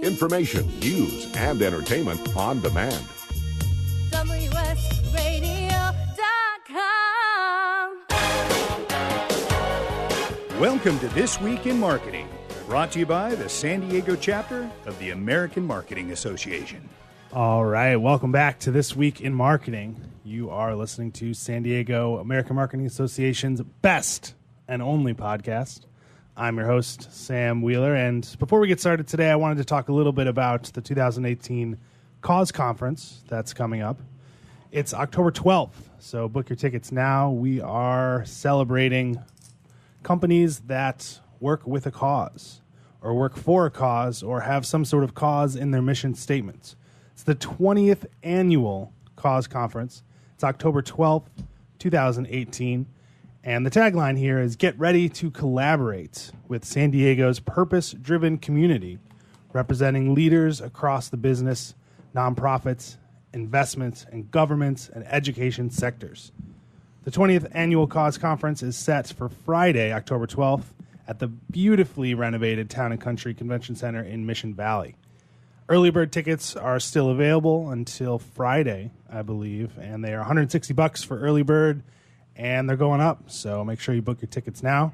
information, news, and entertainment on demand. WSRadio.com. Welcome to This Week in Marketing, brought to you by the San Diego chapter of the American Marketing Association. All right, welcome back to This Week in Marketing. You are listening to San Diego American Marketing Association's best and only podcast. I'm your host, Sam Wheeler, and before we get started today, I wanted to talk a little bit about the 2018 Cause Conference that's coming up. It's October 12th, so book your tickets now. We are celebrating companies that work with a cause, or work for a cause, or have some sort of cause in their mission statements. It's the 20th annual Cause Conference. It's October 12th, 2018. And the tagline here is, get ready to collaborate with San Diego's purpose-driven community, representing leaders across the business, nonprofits, investments, and governments and education sectors. The 20th Annual Cause Conference is set for Friday, October 12th, at the beautifully renovated Town & Country Convention Center in Mission Valley. Early bird tickets are still available until Friday, I believe, and they are $160 for early bird, and they're going up, so make sure you book your tickets now.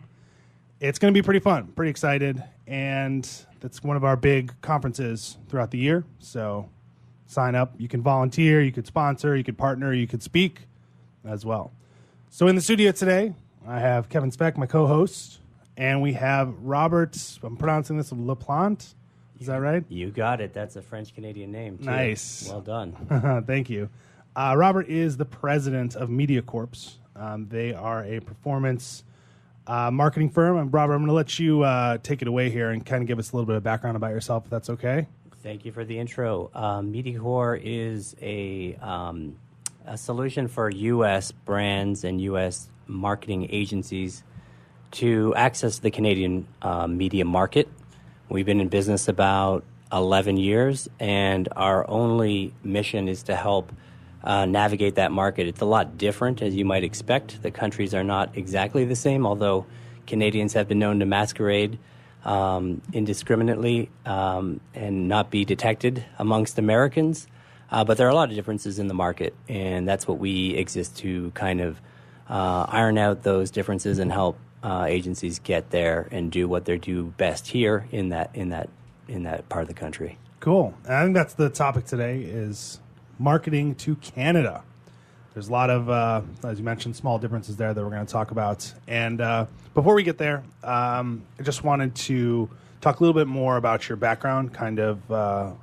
It's going to be pretty fun, pretty excited, and that's one of our big conferences throughout the year, so sign up. You can volunteer, you could sponsor, you could partner, you could speak as well. So in the studio today, I have Kevin Speck, my co-host, and we have Robert, I'm pronouncing this, LaPlante. Is that right? You got it. That's a French-Canadian name, too. Nice. Well done. Thank you. Robert is the president of MediaCorps. They are a performance marketing firm. And Robert, I'm going to let you take it away here and kind of give us a little bit of background about yourself, if that's okay. Thank you for the intro. MediaCorps is a solution for U.S. brands and U.S. marketing agencies to access the Canadian media market. We've been in business about 11 years, and our only mission is to help navigate that market. It's a lot different, as you might expect. The countries are not exactly the same, although Canadians have been known to masquerade indiscriminately and not be detected amongst Americans. But there are a lot of differences in the market, and that's what we exist to kind of iron out those differences and help agencies get there and do what they do best here in that part of the country. Cool. And I think that's the topic today is marketing to Canada. There's a lot of, as you mentioned, small differences there that we're going to talk about. And before we get there, I just wanted to talk a little bit more about your background, kind of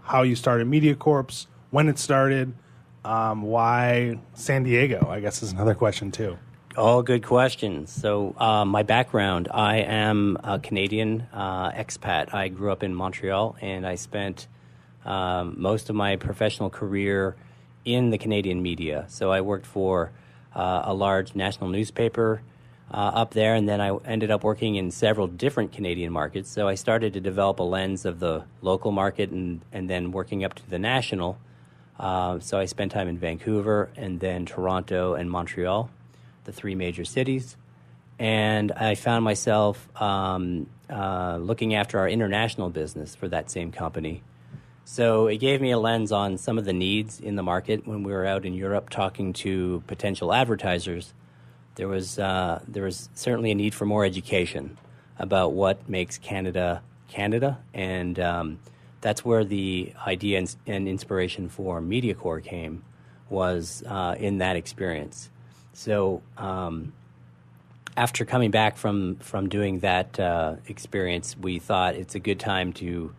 how you started MediaCorps, when it started, why San Diego, I guess is another question too. All good questions. So my background, I am a Canadian expat. I grew up in Montreal, and I spent most of my professional career in the Canadian media. So I worked for a large national newspaper up there, and then I ended up working in several different Canadian markets. So I started to develop a lens of the local market and then working up to the national. So I spent time in Vancouver and then Toronto and Montreal, the three major cities. And I found myself looking after our international business for that same company. So it gave me a lens on some of the needs in the market. When we were out in Europe talking to potential advertisers, there was certainly a need for more education about what makes Canada Canada, and that's where the idea and inspiration for MediaCorps came, was in that experience. So after coming back from doing that experience, we thought it's a good time to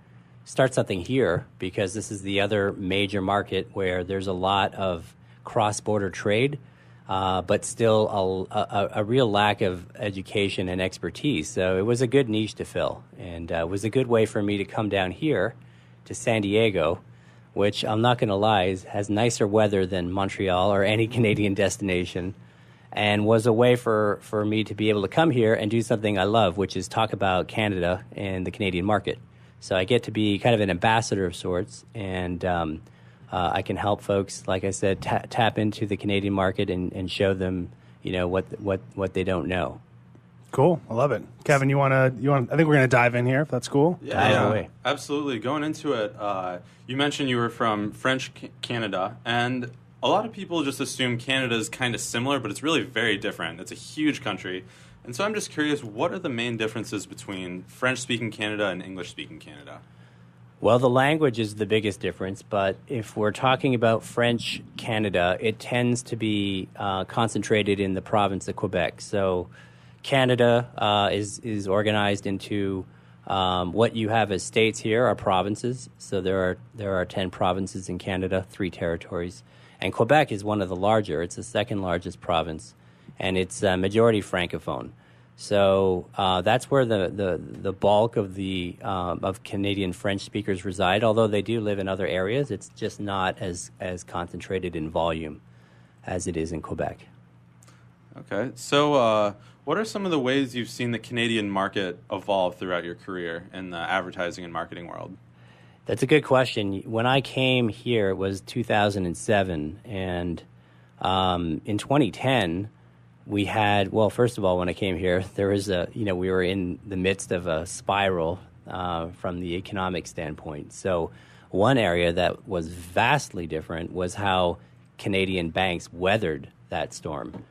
start something here, because this is the other major market where there's a lot of cross-border trade, but still a real lack of education and expertise. So it was a good niche to fill, and it was a good way for me to come down here to San Diego, which I'm not going to lie, has nicer weather than Montreal or any Canadian destination, and was a way for me to be able to come here and do something I love, which is talk about Canada and the Canadian market. So I get to be kind of an ambassador of sorts, and I can help folks, like I said, tap into the Canadian market and show them, what they don't know. Cool. I love it. Kevin, I think we're going to dive in here, if that's cool. Yeah, absolutely. Going into it, you mentioned you were from French Canada, and a lot of people just assume Canada is kind of similar, but it's really very different. It's a huge country. And so I'm just curious, what are the main differences between French-speaking Canada and English-speaking Canada? Well, the language is the biggest difference, but if we're talking about French Canada, it tends to be concentrated in the province of Quebec. So Canada is organized into what you have as states here are provinces. So there are 10 provinces in Canada, 3 territories. And Quebec is one of the larger. It's the second largest province, and it's majority Francophone. So that's where the bulk of of Canadian French speakers reside. Although they do live in other areas, it's just not as concentrated in volume as it is in Quebec. Okay, so what are some of the ways you've seen the Canadian market evolve throughout your career in the advertising and marketing world? That's a good question. When I came here, it was 2007, and in 2010. We had, well, first of all, when I came here, there was we were in the midst of a spiral from the economic standpoint. So one area that was vastly different was how Canadian banks weathered that storm.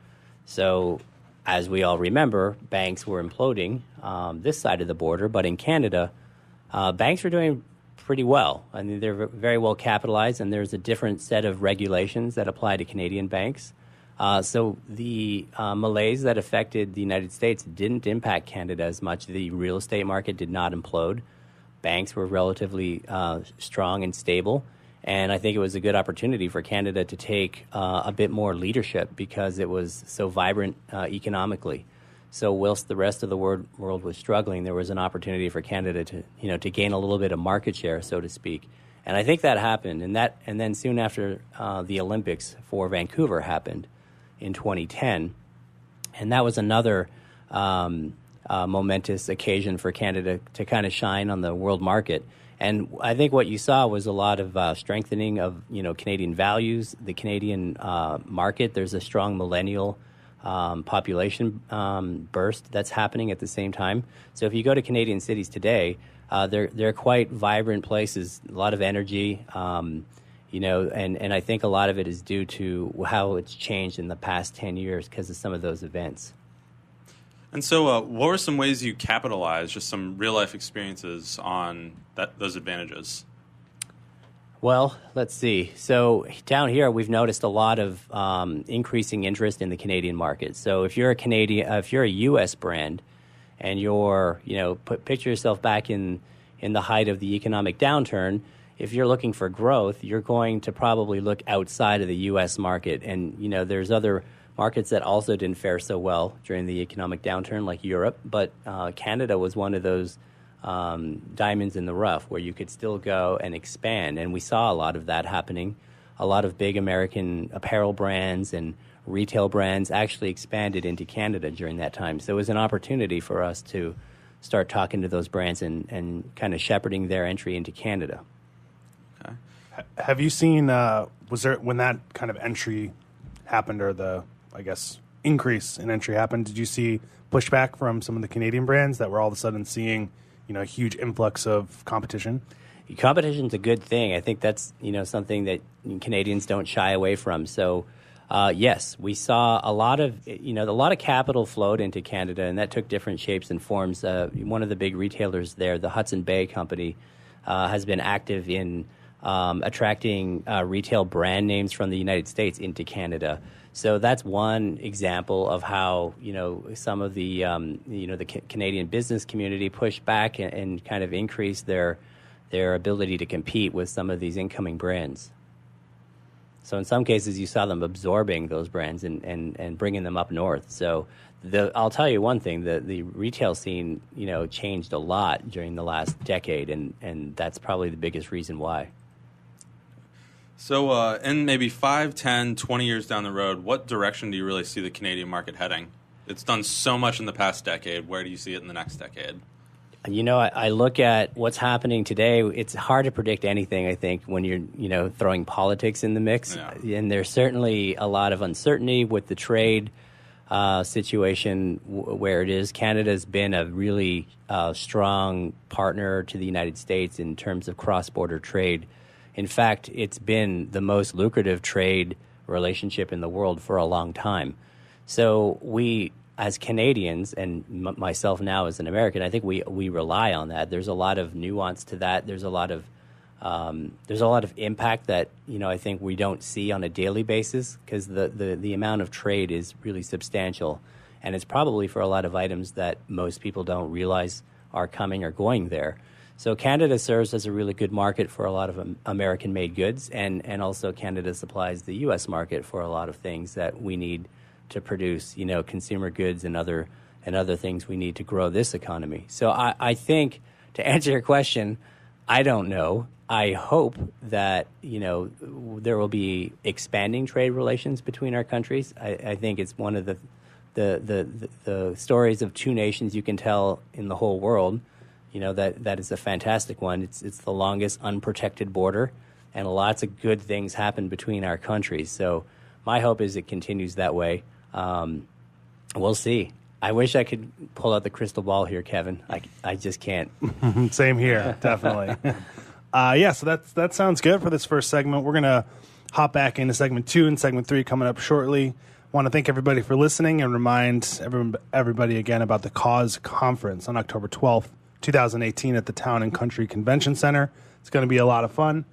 So as we all remember, banks were imploding this side of the border, but in Canada, banks were doing pretty well. I mean, they're very well capitalized, and there's a different set of regulations that apply to Canadian banks. So the malaise that affected the United States didn't impact Canada as much. The real estate market did not implode. Banks were relatively strong and stable. And I think it was a good opportunity for Canada to take a bit more leadership because it was so vibrant economically. So whilst the rest of the world was struggling, there was an opportunity for Canada to gain a little bit of market share, so to speak. And I think that happened. And then soon after the Olympics for Vancouver happened in 2010, and that was another momentous occasion for Canada to kind of shine on the world market. And I think what you saw was a lot of strengthening of Canadian values, the Canadian market. There's a strong millennial population burst that's happening at the same time. So if you go to Canadian cities today, they're quite vibrant places, a lot of energy. And I think a lot of it is due to how it's changed in the past 10 years because of some of those events. And so what were some ways you capitalized, just some real-life experiences on those advantages? Well, let's see. So down here, we've noticed a lot of increasing interest in the Canadian market. So if you're a U.S. brand, and picture yourself back in the height of the economic downturn. If you're looking for growth, you're going to probably look outside of the U.S. market. And, there's other markets that also didn't fare so well during the economic downturn, like Europe. But Canada was one of those diamonds in the rough where you could still go and expand. And we saw a lot of that happening. A lot of big American apparel brands and retail brands actually expanded into Canada during that time. So it was an opportunity for us to start talking to those brands and kind of shepherding their entry into Canada. Okay. Have you seen, was there, when that kind of entry happened, or the, I guess, increase in entry happened, did you see pushback from some of the Canadian brands that were all of a sudden seeing, a huge influx of competition? Competition's a good thing. I think that's, something that Canadians don't shy away from. So, yes, we saw a lot of capital flowed into Canada, and that took different shapes and forms. One of the big retailers there, the Hudson Bay Company, has been active in attracting retail brand names from the United States into Canada. So that's one example of how, some of the, the Canadian business community pushed back and kind of increased their ability to compete with some of these incoming brands. So in some cases, you saw them absorbing those brands and bringing them up north. So I'll tell you one thing, the retail scene, changed a lot during the last decade, and that's probably the biggest reason why. So in maybe 5, 10, 20 years down the road, what direction do you really see the Canadian market heading? It's done so much in the past decade. Where do you see it in the next decade? I look at what's happening today. It's hard to predict anything, I think, when you're, throwing politics in the mix. Yeah. And there's certainly a lot of uncertainty with the trade situation where it is. Canada's been a really strong partner to the United States in terms of cross-border trade. In fact, it's been the most lucrative trade relationship in the world for a long time. So we, as Canadians, and myself now as an American, I think we rely on that. There's a lot of nuance to that. There's a lot of impact that I think we don't see on a daily basis, because the amount of trade is really substantial, and it's probably for a lot of items that most people don't realize are coming or going there. So Canada serves as a really good market for a lot of American-made goods, and also Canada supplies the U.S. market for a lot of things that we need to produce, consumer goods and other things we need to grow this economy. So I think, to answer your question, I don't know. I hope that, there will be expanding trade relations between our countries. I think it's one of the stories of two nations you can tell in the whole world. That is a fantastic one. It's the longest unprotected border, and lots of good things happen between our countries. So my hope is it continues that way. We'll see. I wish I could pull out the crystal ball here, Kevin. I just can't. Same here, definitely. So that sounds good for this first segment. We're going to hop back into segment 2 and segment 3 coming up shortly. Want to thank everybody for listening and remind everybody again about the Cause Conference on October 12th, 2018 at the Town and Country Convention Center. It's going to be a lot of fun,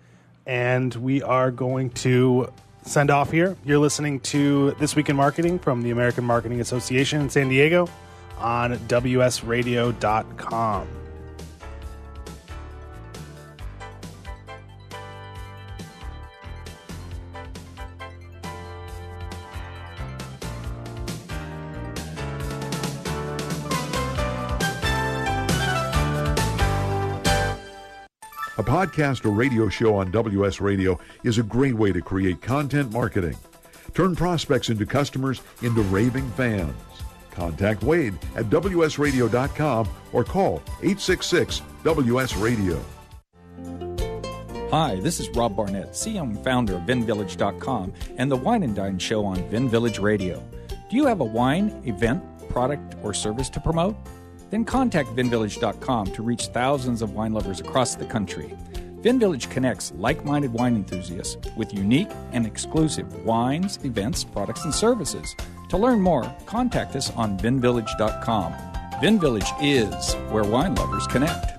and we are going to send off here. You're listening to This Week in Marketing from the American Marketing Association in San Diego on WSRadio.com. A podcast or radio show on WS Radio is a great way to create content marketing. Turn prospects into customers into raving fans. Contact Wade at WSRadio.com or call 866-WS-RADIO. Hi, this is Rob Barnett, CEO and founder of VinVillage.com and the Wine and Dine Show on VinVillage Radio. Do you have a wine, event, product, or service to promote? Then contact VinVillage.com to reach thousands of wine lovers across the country. VinVillage connects like-minded wine enthusiasts with unique and exclusive wines, events, products, and services. To learn more, contact us on VinVillage.com. VinVillage is where wine lovers connect.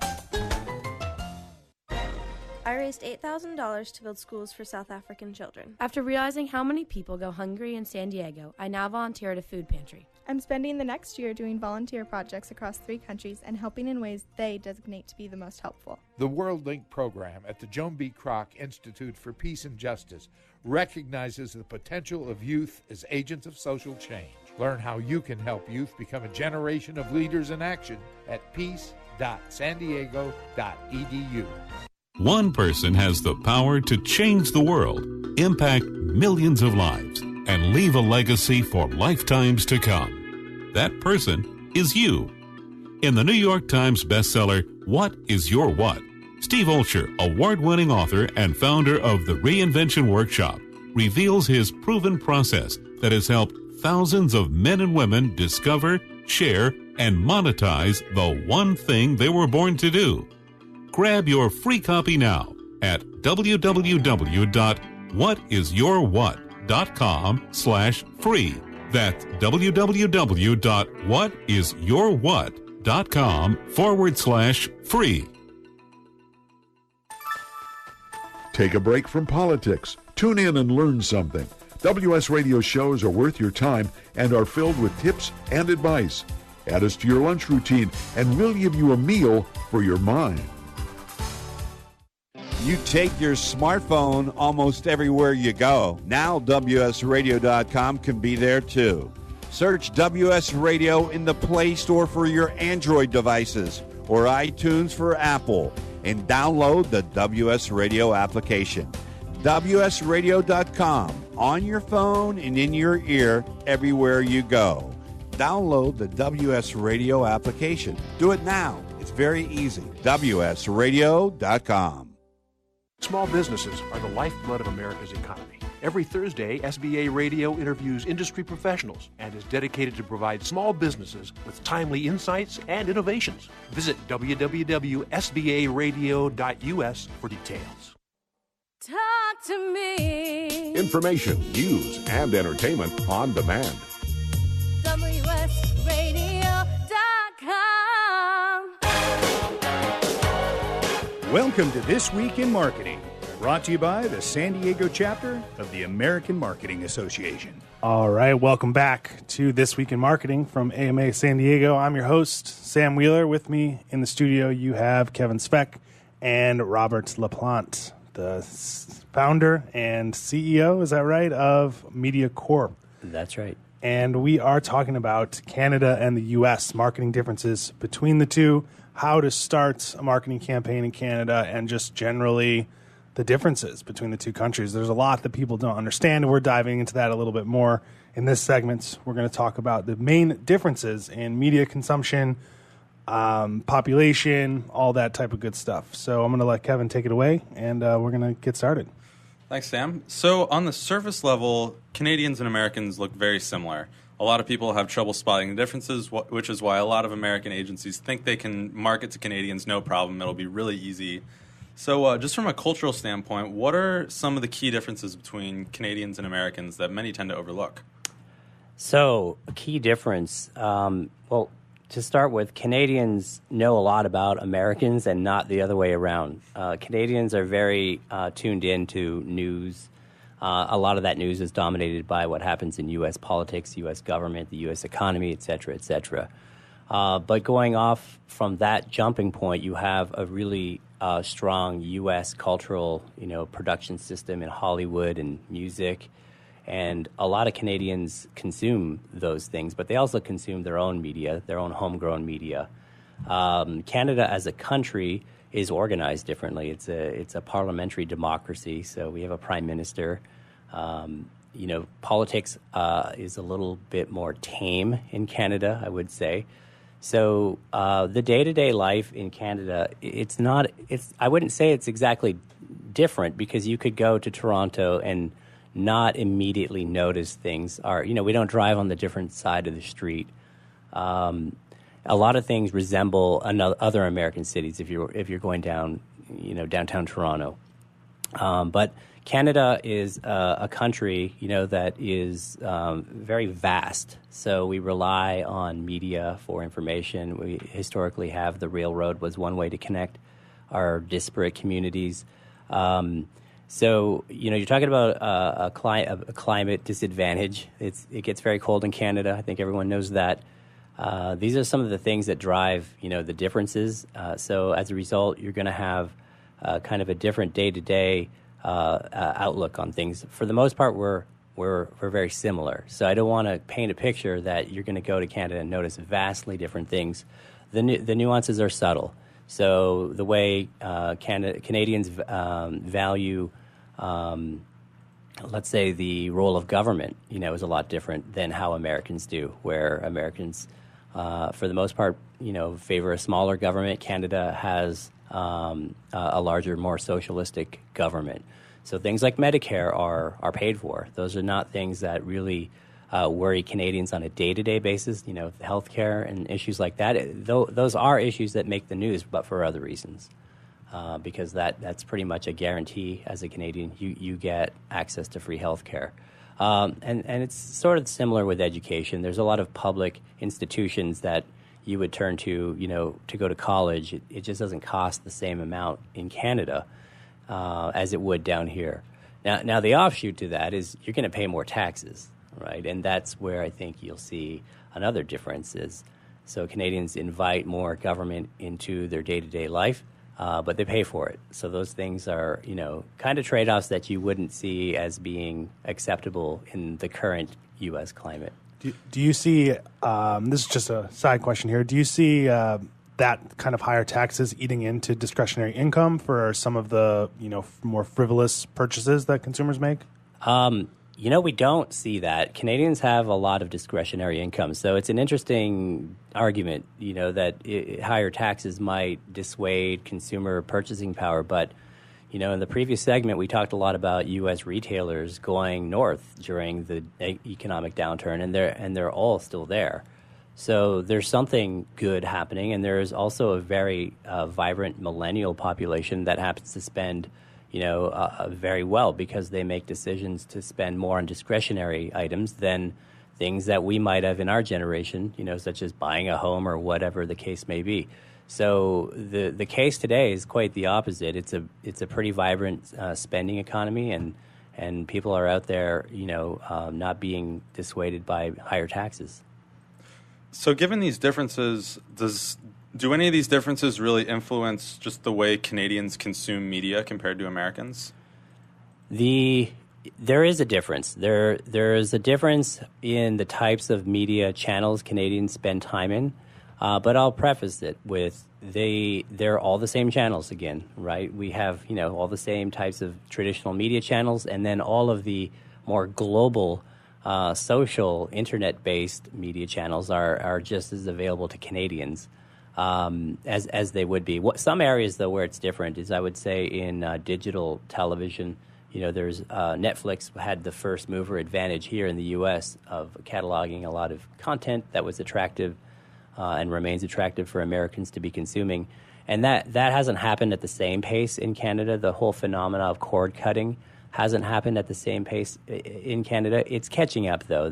I raised $8,000 to build schools for South African children. After realizing how many people go hungry in San Diego, I now volunteer at a food pantry. I'm spending the next year doing volunteer projects across 3 countries and helping in ways they designate to be the most helpful. The WorldLink program at the Joan B. Kroc Institute for Peace and Justice recognizes the potential of youth as agents of social change. Learn how you can help youth become a generation of leaders in action at peace.sandiego.edu. One person has the power to change the world, impact millions of lives, and leave a legacy for lifetimes to come. That person is you. In the New York Times bestseller, What is Your What?, Steve Olsher, award-winning author and founder of the Reinvention Workshop, reveals his proven process that has helped thousands of men and women discover, share, and monetize the one thing they were born to do. Grab your free copy now at www.whatisyourwhat.com/free. That's www.whatisyourwhat.com/free. Take a break from politics. Tune in and learn something. WS Radio shows are worth your time and are filled with tips and advice. Add us to your lunch routine and we'll give you a meal for your mind. You take your smartphone almost everywhere you go. Now WSRadio.com can be there too. Search WS Radio in the Play Store for your Android devices or iTunes for Apple and download the WS Radio application. WSRadio.com on your phone and in your ear everywhere you go. Download the WS Radio application. Do it now. It's very easy. WSRadio.com. Small businesses are the lifeblood of America's economy. Every Thursday, SBA Radio interviews industry professionals and is dedicated to provide small businesses with timely insights and innovations. Visit www.sbaradio.us for details. Talk to me. Information, news, and entertainment on demand. WSRadio.com. Welcome to This Week in Marketing, brought to you by the San Diego chapter of the American Marketing Association. All right, welcome back to This Week in Marketing from AMA San Diego. I'm your host, Sam Wheeler. With me in the studio, you have Kevin Speck and Robert LaPlante, the founder and CEO, is that right, of Media Corp. That's right. And we are talking about Canada and the U.S., marketing differences between the two, how to start a marketing campaign in Canada, and just generally the differences between the two countries. There's a lot that people don't understand. We're diving into that a little bit more in this segment. We're going to talk about the main differences in media consumption, population, all that type of good stuff. So I'm going to let Kevin take it away, and we're going to get started. Thanks, Sam. So on the surface level, Canadians and Americans look very similar. A lot of people have trouble spotting the differences, which is why a lot of American agencies think they can market to Canadians no problem. It'll be really easy. So just from a cultural standpoint, what are some of the key differences between Canadians and Americans that many tend to overlook? So a key difference, well, to start with, Canadians know a lot about Americans and not the other way around. Canadians are very tuned into news. A lot of that news is dominated by what happens in U.S. politics, U.S. government, the U.S. economy, et cetera, et cetera. But going off from that jumping point, you have a really strong U.S. cultural, production system in Hollywood and music. And a lot of Canadians consume those things, but they also consume their own media, their own homegrown media. Canada as a country is organized differently. It's a parliamentary democracy, so we have a prime minister. Politics is a little bit more tame in Canada, I would say. So the day-to-day life in Canada, I wouldn't say it's exactly different, because you could go to Toronto and not immediately notice things. We don't drive on the different side of the street. A lot of things resemble other American cities if you're going down, downtown Toronto. But Canada is a country, that is very vast. So we rely on media for information. We historically have the railroad was one way to connect our disparate communities. So, you're talking about a climate disadvantage. It gets very cold in Canada. I think everyone knows that. These are some of the things that drive, the differences. So as a result, you're going to have kind of a different day-to-day outlook on things. For the most part, we're very similar. So I don't want to paint a picture that you're going to go to Canada and notice vastly different things. The nuances are subtle. So the way Canadians value, let's say, the role of government, is a lot different than how Americans do, where Americans, for the most part, favor a smaller government. Canada has a larger, more socialistic government. So things like Medicare are paid for. Those are not things that really worry Canadians on a day-to-day basis, healthcare and issues like that. Those are issues that make the news, but for other reasons, because that's pretty much a guarantee as a Canadian. You get access to free healthcare. And it's sort of similar with education. There's a lot of public institutions that you would turn to, to go to college. It just doesn't cost the same amount in Canada as it would down here. Now the offshoot to that is you're going to pay more taxes. Right, and that's where I think you'll see another difference is, so Canadians invite more government into their day-to-day life, but they pay for it. So those things are, kind of trade-offs that you wouldn't see as being acceptable in the current U.S. climate. Do you see, this is just a side question here, do you see that kind of higher taxes eating into discretionary income for some of the, more frivolous purchases that consumers make? We don't see that. Canadians have a lot of discretionary income. So it's an interesting argument, that higher taxes might dissuade consumer purchasing power. But, You know, in the previous segment, we talked a lot about U.S. retailers going north during the economic downturn, and they're all still there. So there's something good happening, and there's also a very vibrant millennial population that happens to spend, very well because they make decisions to spend more on discretionary items than things that we might have in our generation, such as buying a home or whatever the case may be. So the case today is quite the opposite. It's a pretty vibrant spending economy, and people are out there, not being dissuaded by higher taxes. So given these differences, do any of these differences really influence just the way Canadians consume media compared to Americans? There is a difference. There is a difference in the types of media channels Canadians spend time in, but I'll preface it with they're all the same channels again, right? We have all the same types of traditional media channels, and then all of the more global social internet-based media channels are just as available to Canadians as they would be. Some areas, though, where it's different is, I would say, in digital television. There's Netflix had the first mover advantage here in the U.S. of cataloging a lot of content that was attractive and remains attractive for Americans to be consuming. And that hasn't happened at the same pace in Canada. The whole phenomena of cord cutting hasn't happened at the same pace in Canada. It's catching up, though.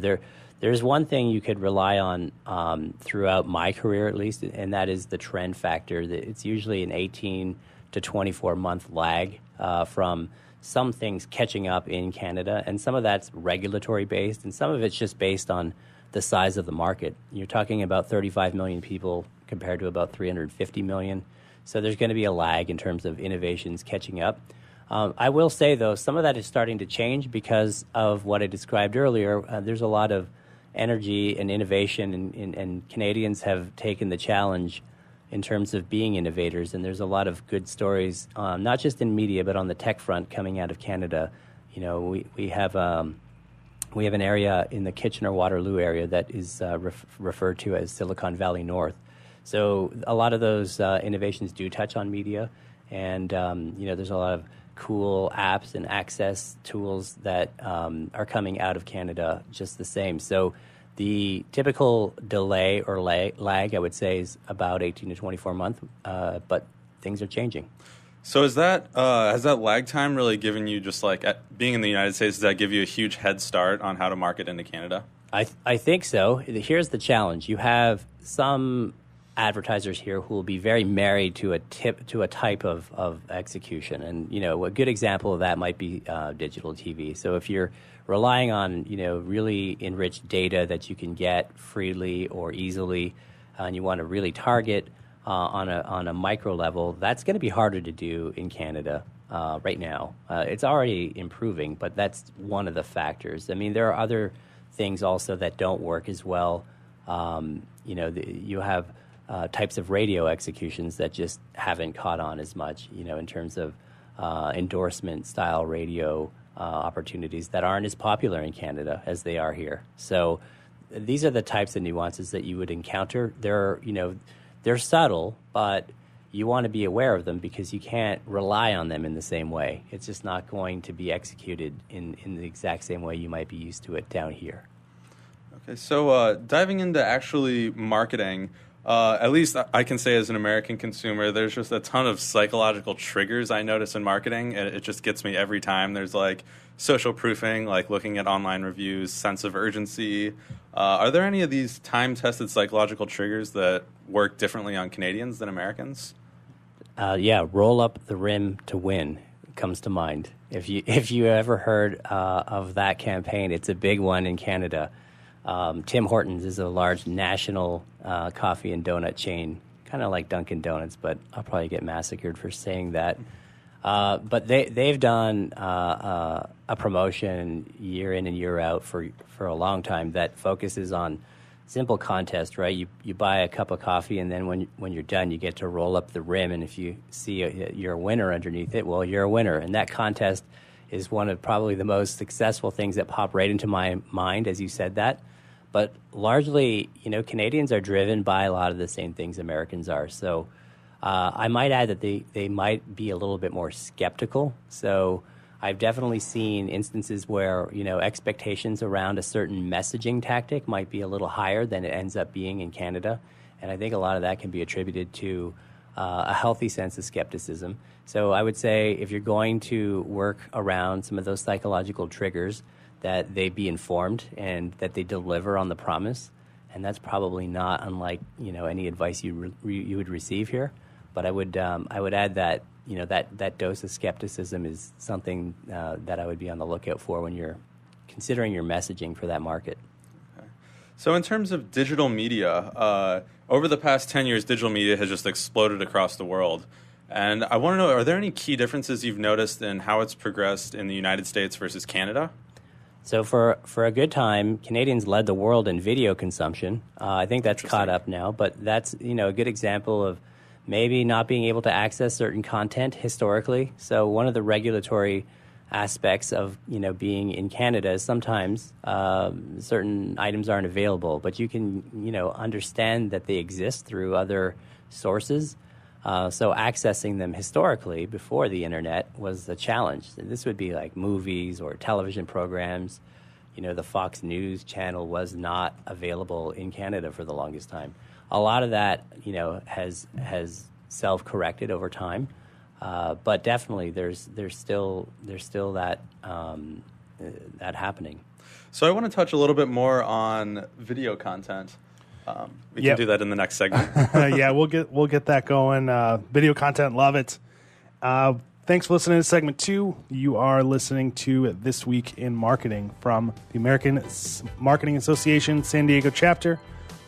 There's one thing you could rely on throughout my career, at least, and that is the trend factor. It's usually an 18 to 24-month lag from some things catching up in Canada, and some of that's regulatory-based, and some of it's just based on the size of the market. You're talking about 35 million people compared to about 350 million. So there's going to be a lag in terms of innovations catching up. I will say, though, some of that is starting to change because of what I described earlier. There's a lot of energy and innovation, and Canadians have taken the challenge in terms of being innovators, and there's a lot of good stories, not just in media, but on the tech front coming out of Canada. We have an area in the Kitchener-Waterloo area that is referred to as Silicon Valley North. So a lot of those innovations do touch on media, and there's a lot of cool apps and access tools that are coming out of Canada just the same. So the typical delay or lag, I would say, is about 18 to 24 months, but things are changing. So has that lag time really given you, just like being in the United States, does that give you a huge head start on how to market into Canada? I think so. Here's the challenge. You have some advertisers here who will be very married to a type of execution, and a good example of that might be digital TV. So if you're relying on really enriched data that you can get freely or easily, and you want to really target on a micro level, that's going to be harder to do in Canada right now. It's already improving, but that's one of the factors. I mean, there are other things also that don't work as well. You have types of radio executions that just haven't caught on as much, in terms of endorsement style radio opportunities that aren't as popular in Canada as they are here. So these are the types of nuances that you would encounter. They're subtle, but you want to be aware of them because you can't rely on them in the same way. It's just not going to be executed in the exact same way you might be used to it down here. Okay, so diving into actually marketing, at least I can say as an American consumer, there's just a ton of psychological triggers I notice in marketing, and it just gets me every time. There's like social proofing, like looking at online reviews, sense of urgency. Are there any of these time-tested psychological triggers that work differently on Canadians than Americans? Roll up the rim to win comes to mind. If you ever heard of that campaign, it's a big one in Canada. Tim Hortons is a large national coffee and donut chain, kind of like Dunkin' Donuts, but I'll probably get massacred for saying that. But they've done a promotion year in and year out for a long time that focuses on simple contest, right? You buy a cup of coffee, and then when you're done, you get to roll up the rim, and if you see you're a winner underneath it, well, you're a winner. And that contest is one of probably the most successful things that pop right into my mind as you said that. But largely, Canadians are driven by a lot of the same things Americans are. So I might add that they might be a little bit more skeptical. So I've definitely seen instances where, expectations around a certain messaging tactic might be a little higher than it ends up being in Canada. And I think a lot of that can be attributed to a healthy sense of skepticism. So I would say if you're going to work around some of those psychological triggers, that they be informed and that they deliver on the promise. And that's probably not unlike, any advice you would receive here. But I would add that, that dose of skepticism is something that I would be on the lookout for when you're considering your messaging for that market. Okay. So in terms of digital media, over the past 10 years, digital media has just exploded across the world. And I want to know, are there any key differences you've noticed in how it's progressed in the United States versus Canada? So for a good time, Canadians led the world in video consumption. I think that's caught up now, but that's a good example of maybe not being able to access certain content historically. So one of the regulatory aspects of being in Canada is sometimes certain items aren't available, but you can understand that they exist through other sources. So accessing them historically before the internet was a challenge. This would be like movies or television programs. The Fox News channel was not available in Canada for the longest time. A lot of that, has self-corrected over time, but definitely there's still that that happening. So I want to touch a little bit more on video content. We can do that in the next segment. Yeah, we'll get that going. Video content, love it. Thanks for listening to segment 2. You are listening to This Week in Marketing from the American Marketing Association San Diego chapter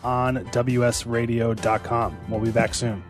on WSRadio.com. We'll be back soon.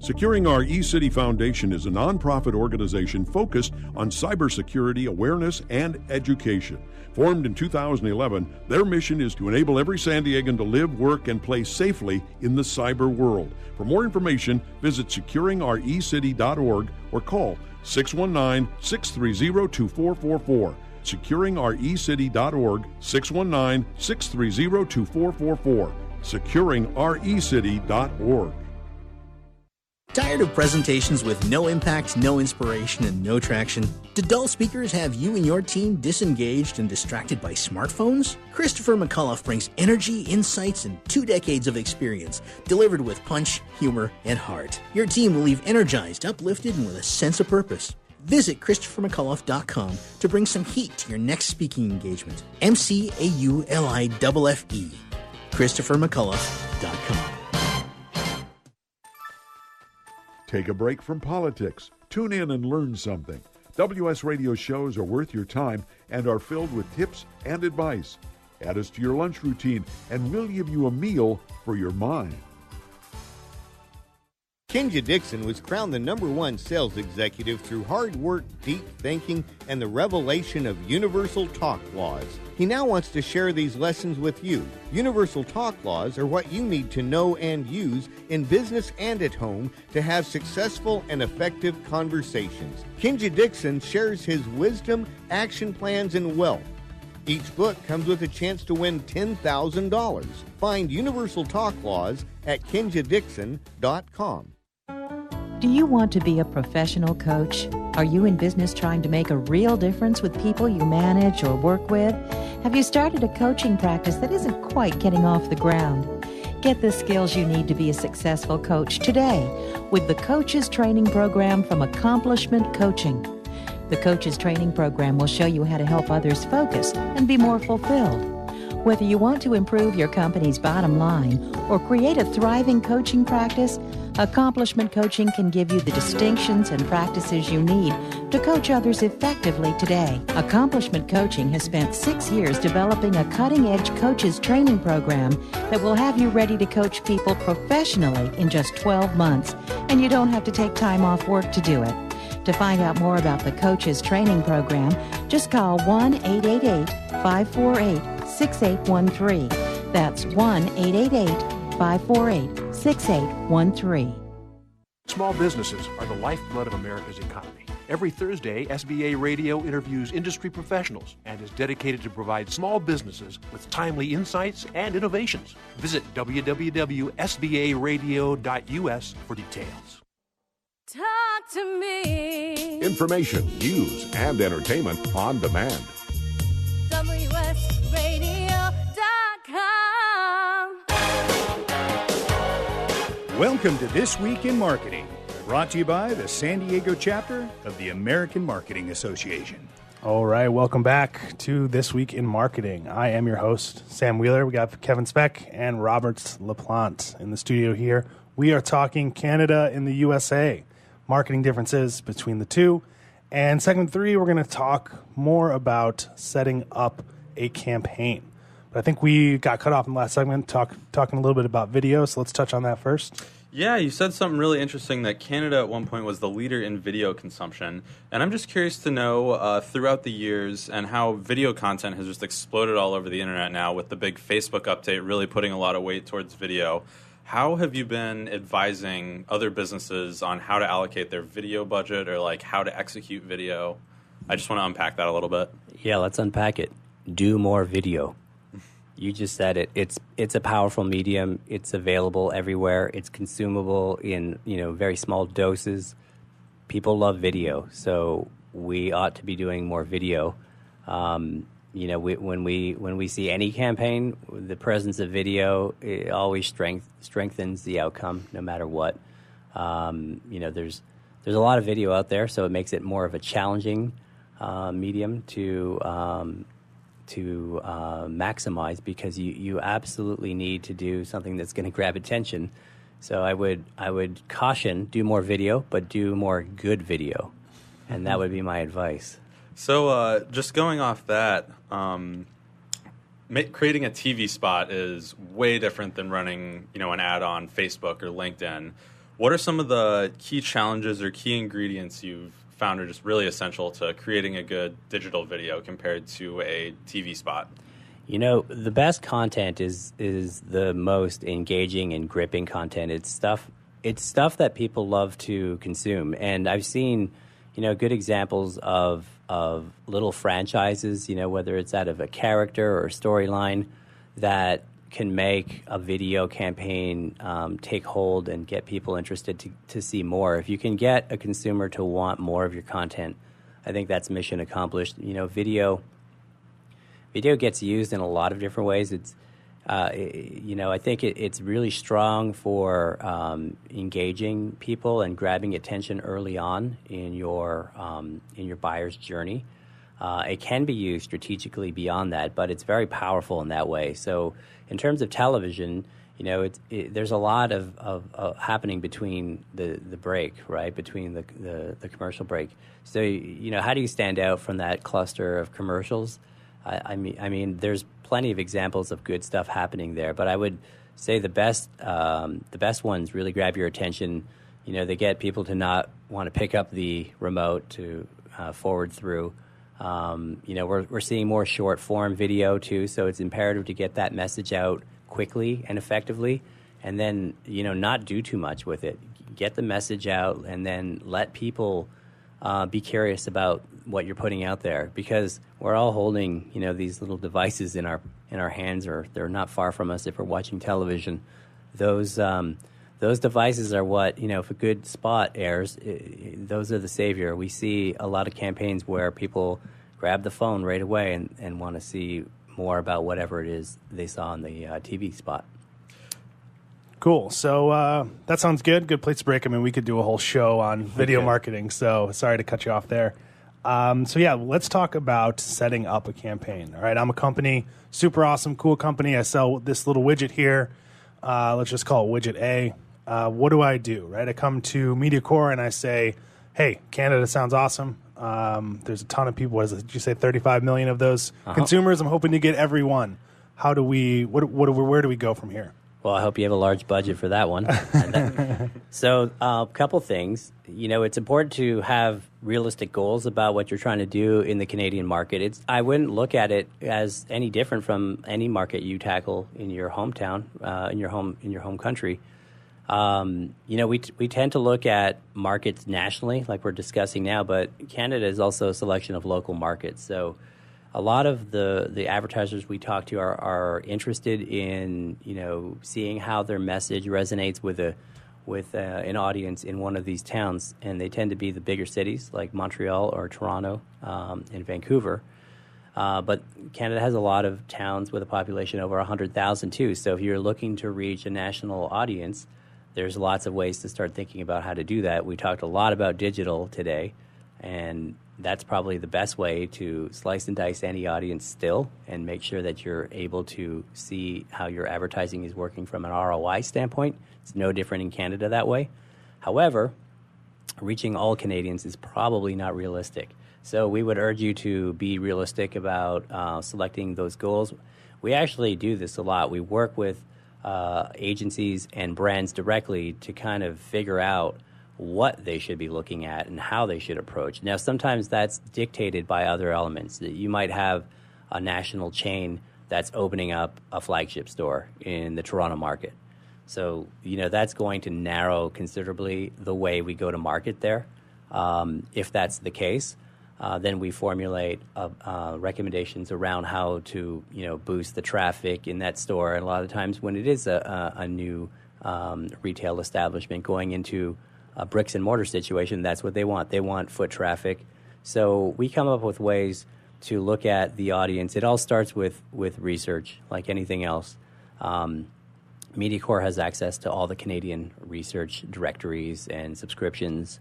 Securing Our eCity Foundation is a nonprofit organization focused on cybersecurity awareness and education. Formed in 2011, their mission is to enable every San Diegan to live, work, and play safely in the cyber world. For more information, visit securingourecity.org or call 619-630-2444. securingourecity.org, 619-630-2444. securingourecity.org. Tired of presentations with no impact, no inspiration, and no traction? Do dull speakers have you and your team disengaged and distracted by smartphones? Christopher McAuliffe brings energy, insights, and 2 decades of experience, delivered with punch, humor, and heart. Your team will leave energized, uplifted, and with a sense of purpose. Visit ChristopherMcAuliffe.com to bring some heat to your next speaking engagement. McAuliffe. ChristopherMcAuliffe.com. Take a break from politics. Tune in and learn something. WS Radio shows are worth your time and are filled with tips and advice. Add us to your lunch routine, and we'll give you a meal for your mind. Kinja Dixon was crowned the #1 sales executive through hard work, deep thinking, and the revelation of Universal Talk Laws. He now wants to share these lessons with you. Universal Talk Laws are what you need to know and use in business and at home to have successful and effective conversations. Kinja Dixon shares his wisdom, action plans, and wealth. Each book comes with a chance to win $10,000. Find Universal Talk Laws at KinjaDixon.com. Do you want to be a professional coach? Are you in business trying to make a real difference with people you manage or work with? Have you started a coaching practice that isn't quite getting off the ground? Get the skills you need to be a successful coach today with the Coaches Training Program from Accomplishment Coaching. The Coaches Training Program will show you how to help others focus and be more fulfilled. Whether you want to improve your company's bottom line or create a thriving coaching practice, Accomplishment Coaching can give you the distinctions and practices you need to coach others effectively today. Accomplishment Coaching has spent 6 years developing a cutting-edge coaches training program that will have you ready to coach people professionally in just 12 months, and you don't have to take time off work to do it. To find out more about the Coaches Training Program, just call 1-888-548-6813. That's 1-888-548-6813. 548-6813. Small businesses are the lifeblood of America's economy. Every Thursday, SBA Radio interviews industry professionals and is dedicated to provide small businesses with timely insights and innovations. Visit www.sbaradio.us for details. Talk to me. Information, news, and entertainment on demand. WSRadio.com. Welcome to This Week in Marketing, brought to you by the San Diego chapter of the American Marketing Association. All right, welcome back to This Week in Marketing. I am your host, Sam Wheeler. We got Kevin Speck and Robert LaPlante in the studio here. We are talking Canada and the USA, marketing differences between the two. And segment 3, we're going to talk more about setting up a campaign. But I think we got cut off in the last segment talking a little bit about video, so let's touch on that first. Yeah, you said something really interesting that Canada at one point was the leader in video consumption. And I'm just curious to know throughout the years and how video content has just exploded all over the internet now with the big Facebook update really putting a lot of weight towards video. How have you been advising other businesses on how to allocate their video budget or like how to execute video? I just want to unpack that a little bit. Yeah, let's unpack it. Do more video. You just said it. It's a powerful medium. It's available everywhere. It's consumable in very small doses. People love video, so we ought to be doing more video. When we see any campaign, the presence of video it always strengthens the outcome, no matter what. There's a lot of video out there, so it makes it more of a challenging medium to maximize because you absolutely need to do something that's going to grab attention. So I would caution, do more video, but do more good video. And that would be my advice. So just going off that, creating a TV spot is way different than running an ad on Facebook or LinkedIn. What are some of the key challenges or key ingredients you've found are just really essential to creating a good digital video compared to a TV spot? The best content is the most engaging and gripping content. It's stuff that people love to consume. And I've seen, good examples of little franchises, whether it's out of a character or a storyline that can make a video campaign take hold and get people interested to see more. If you can get a consumer to want more of your content, I think that's mission accomplished. Video gets used in a lot of different ways. It's, I think it's really strong for engaging people and grabbing attention early on in your buyer's journey. It can be used strategically beyond that, but it's very powerful in that way. So in terms of television, there's a lot of happening between the break, right, between the commercial break. So, how do you stand out from that cluster of commercials? I mean, there's plenty of examples of good stuff happening there, but I would say the best ones really grab your attention. They get people to not want to pick up the remote to forward through. We're seeing more short form video too, so it's imperative to get that message out quickly and effectively, and then not do too much with it. Get the message out, and then let people be curious about what you're putting out there, because we're all holding these little devices in our hands, or they're not far from us if we're watching television. Those devices are what, if a good spot airs, those are the savior. We see a lot of campaigns where people grab the phone right away and want to see more about whatever it is they saw in the TV spot. Cool. So that sounds good. Good place to break. I mean, we could do a whole show on video marketing, so sorry to cut you off there. Let's talk about setting up a campaign. All right, I'm a company, super awesome, cool company. I sell this little widget here. Let's just call it widget A. What do I do, right? I come to MediaCorp and I say, hey, Canada sounds awesome. There's a ton of people. Did you say 35 million of those consumers? I'm hoping to get everyone. How do we, where do we go from here? Well, I hope you have a large budget for that one. So a couple things. It's important to have realistic goals about what you're trying to do in the Canadian market. I wouldn't look at it as any different from any market you tackle in your hometown, in your home country. We tend to look at markets nationally, like we're discussing now, but Canada is also a selection of local markets. So a lot of the advertisers we talk to are interested in, seeing how their message resonates with an audience in one of these towns, and they tend to be the bigger cities like Montreal or Toronto and Vancouver. But Canada has a lot of towns with a population over 100,000 too. So if you're looking to reach a national audience, there's lots of ways to start thinking about how to do that. We talked a lot about digital today, and that's probably the best way to slice and dice any audience still and make sure that you're able to see how your advertising is working from an ROI standpoint. It's no different in Canada that way. However, reaching all Canadians is probably not realistic. So we would urge you to be realistic about selecting those goals. We actually do this a lot. We work with agencies and brands directly to kind of figure out what they should be looking at and how they should approach. Now, sometimes that's dictated by other elements. You might have a national chain that's opening up a flagship store in the Toronto market. So, that's going to narrow considerably the way we go to market there. If that's the case, then we formulate recommendations around how to, boost the traffic in that store. And a lot of times when it is a new retail establishment going into a bricks and mortar situation, that's what they want. They want foot traffic. So we come up with ways to look at the audience. It all starts with research, like anything else. MediaCorp has access to all the Canadian research directories and subscriptions.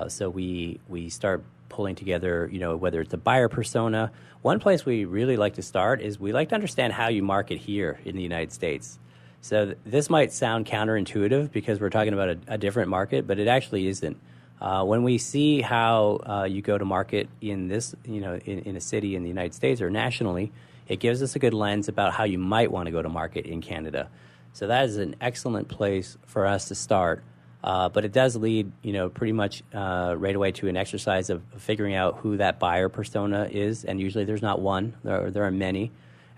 So we start pulling together, whether it's a buyer persona. One place we really like to start is we like to understand how you market here in the United States. So this might sound counterintuitive because we're talking about a different market, but it actually isn't. When we see how you go to market in this, in a city in the United States or nationally, it gives us a good lens about how you might want to go to market in Canada. So that is an excellent place for us to start. But it does lead, pretty much right away to an exercise of figuring out who that buyer persona is, and usually there's not one. There are many.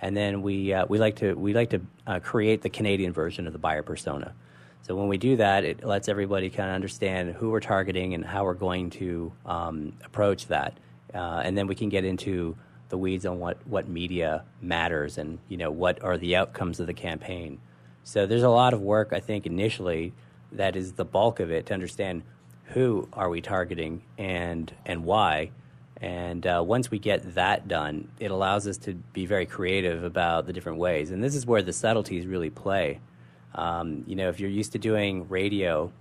And then we like to create the Canadian version of the buyer persona. So when we do that, it lets everybody kind of understand who we're targeting and how we're going to approach that. And then we can get into the weeds on what media matters and what are the outcomes of the campaign. So there's a lot of work, I think, initially that is the bulk of it to understand who are we targeting and why. And once we get that done, it allows us to be very creative about the different ways. And this is where the subtleties really play. If you're used to doing radio